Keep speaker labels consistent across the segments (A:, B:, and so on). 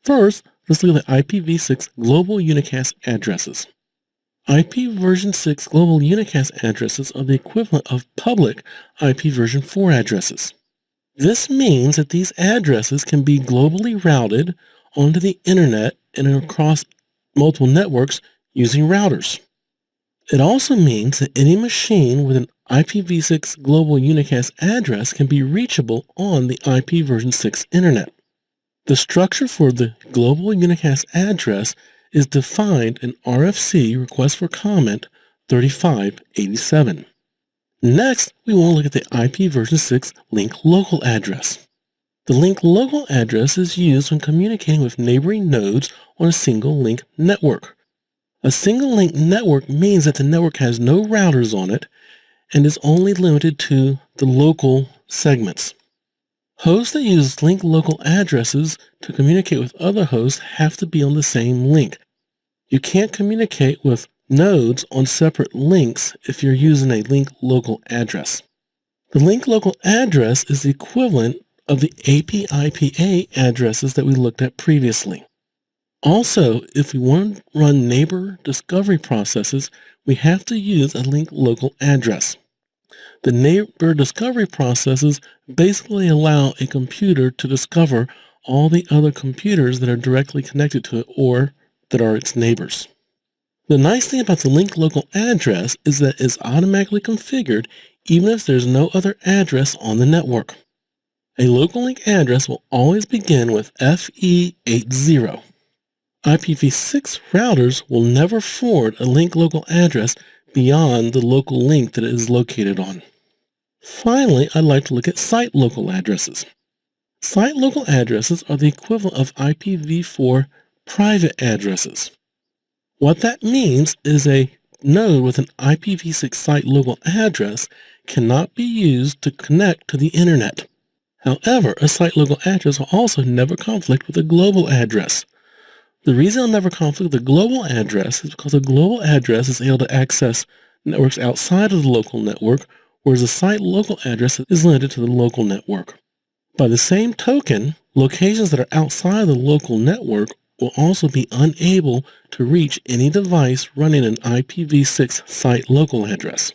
A: First, let's look at the IPv6 global unicast addresses. IP version 6 global unicast addresses are the equivalent of public IP version 4 addresses. This means that these addresses can be globally routed onto the internet and across multiple networks using routers. It also means that any machine with an IPv6 global unicast address can be reachable on the IP version 6 internet. The structure for the global unicast address is defined in RFC Request for Comment 3587. Next, we want to look at the IP version 6 link local address. The link local address is used when communicating with neighboring nodes on a single link network. A single link network means that the network has no routers on it and is only limited to the local segments. Hosts that use link local addresses to communicate with other hosts have to be on the same link. You can't communicate with nodes on separate links if you're using a link local address. The link local address is the equivalent of the API-PA addresses that we looked at previously. Also, if we want to run neighbor discovery processes, we have to use a link local address. The neighbor discovery processes basically allow a computer to discover all the other computers that are directly connected to it or that are its neighbors. The nice thing about the link local address is that it's automatically configured even if there's no other address on the network. A local link address will always begin with FE80. IPv6 routers will never forward a link local address beyond the local link that it is located on. Finally, I'd like to look at site local addresses. Site local addresses are the equivalent of IPv4 private addresses. What that means is a node with an IPv6 site local address cannot be used to connect to the internet. However, a site local address will also never conflict with a global address. The reason it'll never conflict with a global address is because a global address is able to access networks outside of the local network, whereas a site local address is limited to the local network. By the same token, locations that are outside of the local network will also be unable to reach any device running an IPv6 site local address.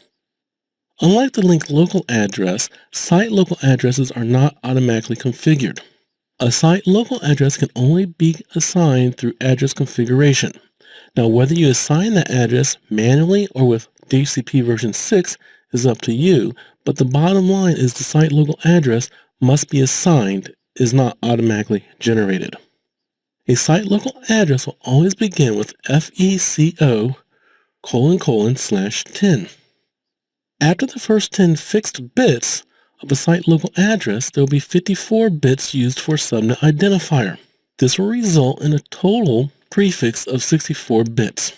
A: Unlike the link local address, site local addresses are not automatically configured. A site local address can only be assigned through address configuration. Now, whether you assign that address manually or with DHCP version 6 is up to you, but the bottom line is the site local address must be assigned, is not automatically generated. A site local address will always begin with FECO:/10. After the first 10 fixed bits of a site local address, there will be 54 bits used for subnet identifier. This will result in a total prefix of 64 bits.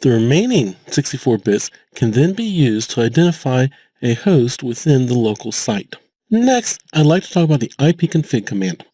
A: The remaining 64 bits can then be used to identify a host within the local site. Next, I'd like to talk about the ipconfig command.